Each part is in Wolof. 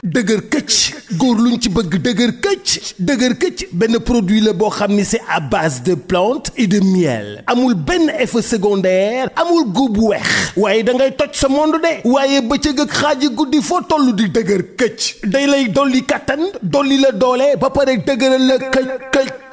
dëgër këcc góor luñ ci bëgg dëgër këcc benn produit la boo xam ni c'est à base de plantes et de miel amul benn effet secondaire amul góob bu weex waaye da ngay toj sa monde de waaye bëccëg ak xaaji guddi foo toll di dëgër këcc day lay dolli kattan dolli la doole ba pare dëgëral la këcc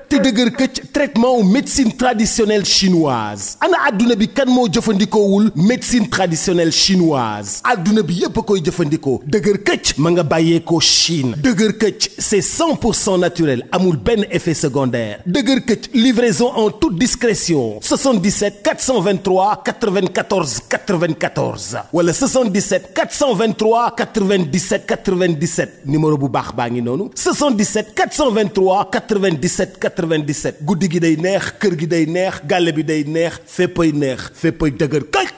te dëgër këcc traitement médecine traditionnelle chinoise ana adduna bi kan moo jëfandikoowul médecine traditionnelle chinoise adduna bi yépp a koy jëfandikoo dëgër këcc ma nga bàyyeekoo Chine dëgër këcc c'est 100% naturel amul benn effet secondaire dëgër këcc livraison en toute discrétion 77 423 94 94 wala 77 423 97 97 numéro bu baax baa ngi noonu 77 423 97 97 guddi gi day neex kër gi day neex gàlle bi day neex féppay dëgër këcc.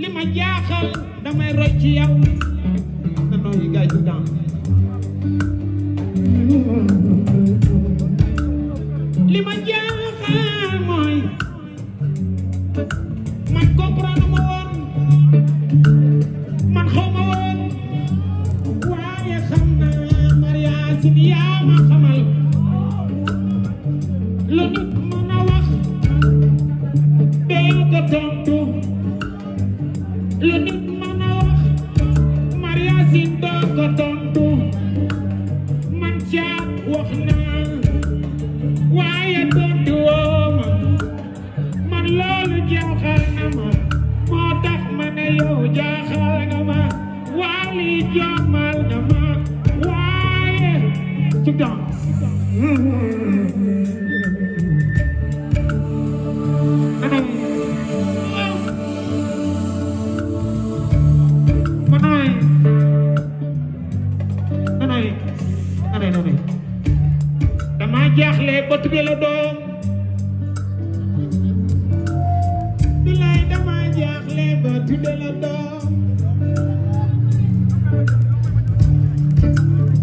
li ma jaaxal damay roy ci yow na nooyi gaay du daan li ma jaaxal mooy man comprendre ma woon man xaw ma woon waaye xam naa Maria Sin yaa ma xamal lu nit mën a wax dee ko tontu lu nit mën a wax Maria Sin doo ko tontu man caat wax naa waaye tontu woo ma man loolu jaaxal na ma moo tax ma ne yow jaaxal nga ma waali jommal nga ma waaye su dans dama jaaxle ba tudde la doom bilaay dama jaaxle ba tudde la doom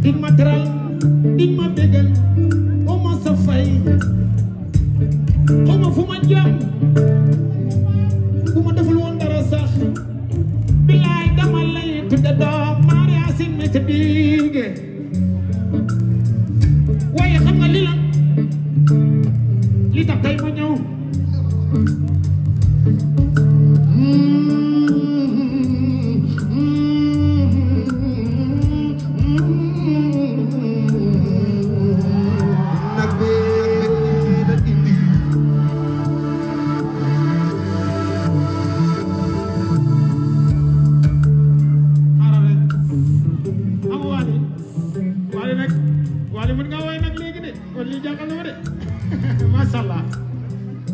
dig ma teral dig ma bégal o ma sa fay xaw ma fu ma jëm bu ma deful woon dara sax bilaay dama lay tudde doom Maria Sin me ca biige waaye xam nga li la li tax tey ma ñëw mashallah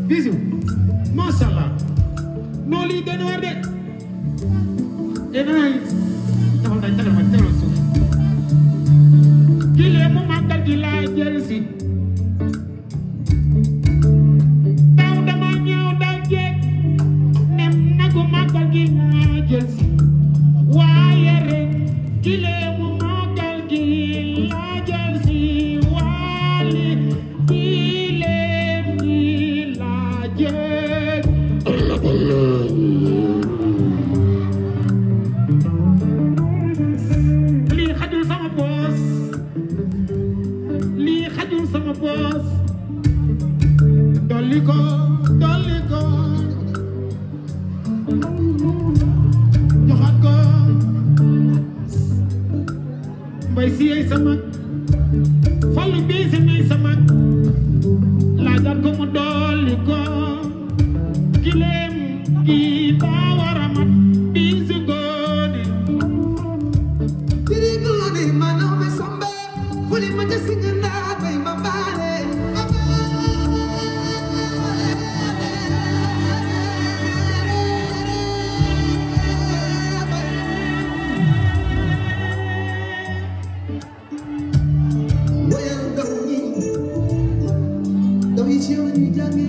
bisu mashallah no li den war de enay taxal dañ tagal ma tegal suuf ki le mu magal gi la jël si daw dama ñëw daw jeeg nem nagu magal gi la jël si waaye ren ki le mu magal gi la jël si waali lii xajul sama boos lii xajul sama boos dolli ko joxaat ko mbay si yey sama fallu bii si mi sama laajaat ko mu dolli ko kileem gi daa war a mat bii si góone diri góone ma naw me sombe fuli ma ja singa naa bay ma baale woyal daw yi ci yow ñu jàngi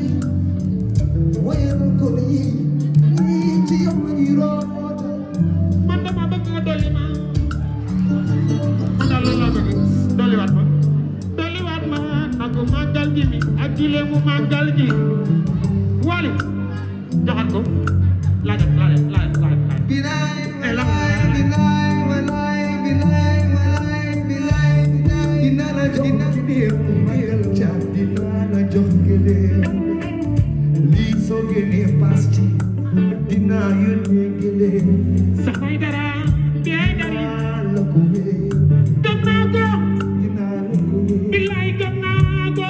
woyal ko yi ci yow ñu roota man dama bëgg nga dolli ma man daal loolu laa bëgg dolliwaat ma nagu màggal gi mi ak gileemu màggal gi wali joxat ko laajat bilaay dina la jox gileemu màggal ca dina la jox gileem lii soo génnee pasti dina yónnee gileem sax may dara biay dari la ko wee gëm naa ko dina la ko wee bilaay gëm naa ko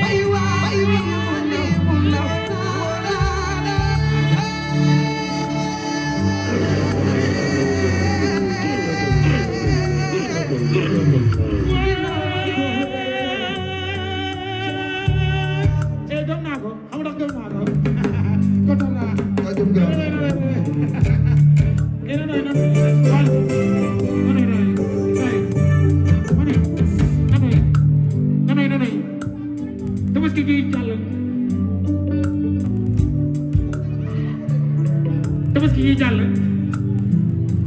bay waane mu la gëm naa ko xam ndax gëm naa ko kontaan naa tabaski gi jàll tabaski yi jàll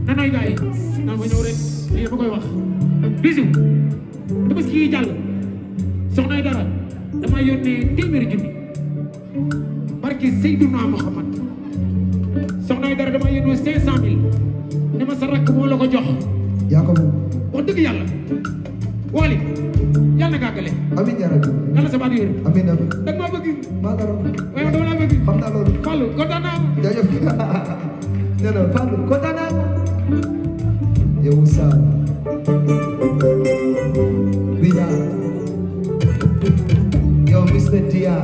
nanay gaay naa ma ñëw rek lii ma koy wax bisu tabaski yi jàll soxna dara dama yónnee téeméeri junni barki Seydina Muhammad soxna dara dama yónnee 500 000 ne ma sa rakk moo la ko jox yaa ko moom wax dëgg yàlla Wally yàlla na gàggale amiin yaa rabbi yàlla sa baat wér amiin amiin dag maa bëgg maa dara waaye dama laa bëgg xam naa loolu Fallou kontaan naa jaajëf nee na Fallou kontaan naa yow Sarr Riyad yow Mr Diar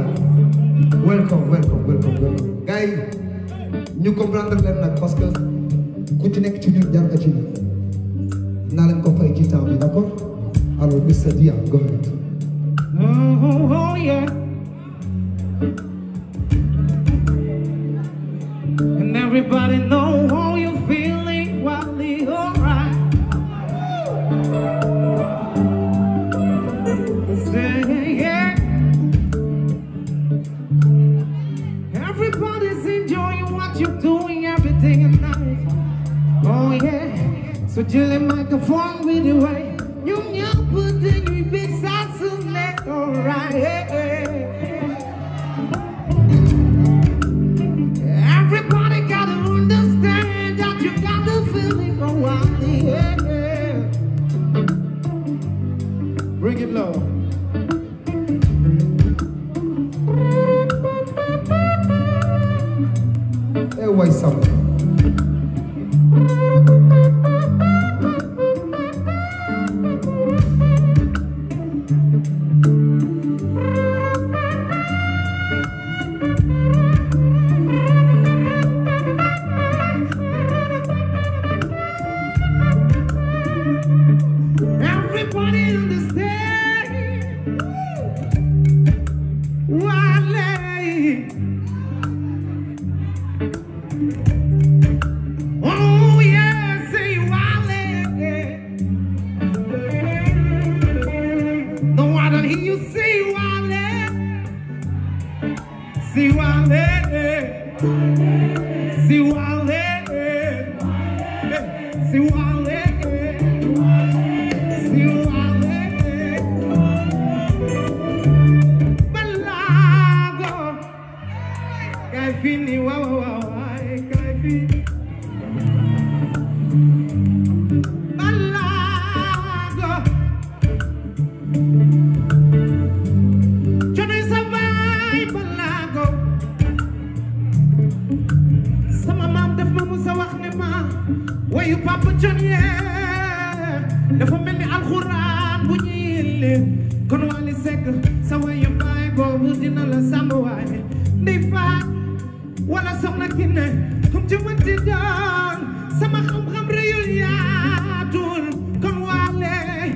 welcome gars yi ñu comprendre leen nag parce que ku ci nekk ci ñun jar nga ci naa leen ko fay ci temps bi d'accord alors Mr Diar go ahead. Oh yeah. And everybody know how you feeling while it's alright. Say yeah. Everybody's enjoying what you're doing, everything is nice. Oh yeah. So chill the microphone with the way. You know, put the big sides of that alright. Everybody gotta understand that you got the feeling of Wally. Bring it low. Hey, why something? Everybody understand Wally. Oh yeah, say Wally. No, I don't hear you say Wally. Say Wally. Say Wally. Say Wally. Fini wa kay fi Balago Johnny Sabay Balago sama maam def ma musa wax ne ma wayu Papa Johnny dafa mel ni alxuraan bu ñiil kon Wally Seck sa wayu baay boobu dina la sàmm waaye ndey faat wala soxna Kiné kum ci mënti doon sama xam-xam rëyul yaatul kon Wally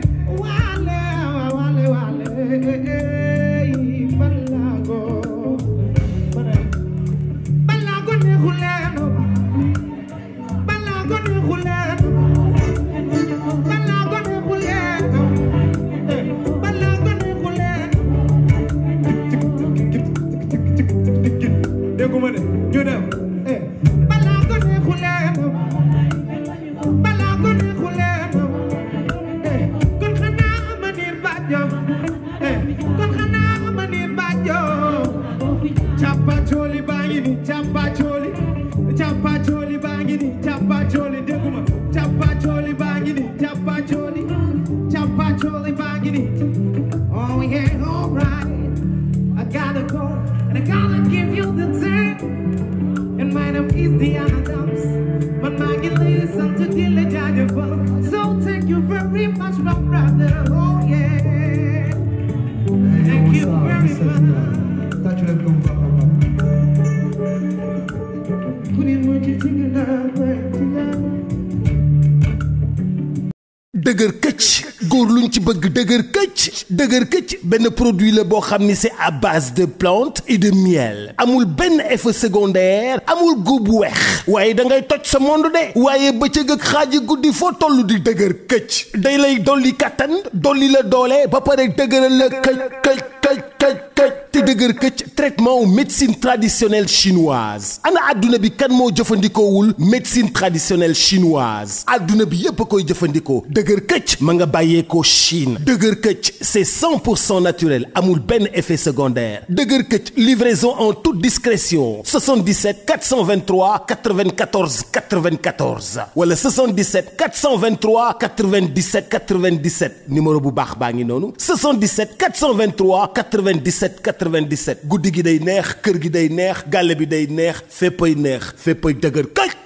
Balago neexu leen Balago neexu leen Balago neexu leen Balago neexu leen dégguma de ñu dem Balago neexu leen Balago neexu leen kon xanaa ma nit bàjjo kon xanaa ma nit bàjjo cappa cooli baa ngi ni cappa cooli baa ngi ni cappa cooli dégguma cappa cooli baa ngi ni cappa cooli baa ngi ni oh yeah all right I gotta go and I gotta give you the time and my name is Diana Dams but my lady some to deal with jaajëfal so thank you very much my brother oh yeah thank you very much Tàccu leen ko bu baax a baax. ku ne moo ci dëgër këcc góor luñ ci bëgg dëgër këcc benn produit la boo xam ni c'est à base de plantes et de miel amul benn effet secondaire amul góob bu weex waaye da ngay toj sa monde de waaye bëccëg ak xaaji guddi foo toll di dëgër këcc day lay dolli kattan dolli la doole ba pare dëgëral la këcc dëgër këcc traitement médecine traditionnelle chinoise ana adduna bi kan moo jëfandikoowul médecine traditionnelle chinoise adduna bi yépp a koy jëfandikoo dëgër këcc ma nga bàyyeekoo Chine dëgër këcc c'est 100% naturel amul benn effet secondaire dëgër këcc livraison en toute discrétion 77 423 94 94 wala 77 423 97 97 numéro bu baax baa ngi noonu 77 423 97 97 guddi gi day neex kër gi day neex gàlle bi day neex féppay dëgër këcc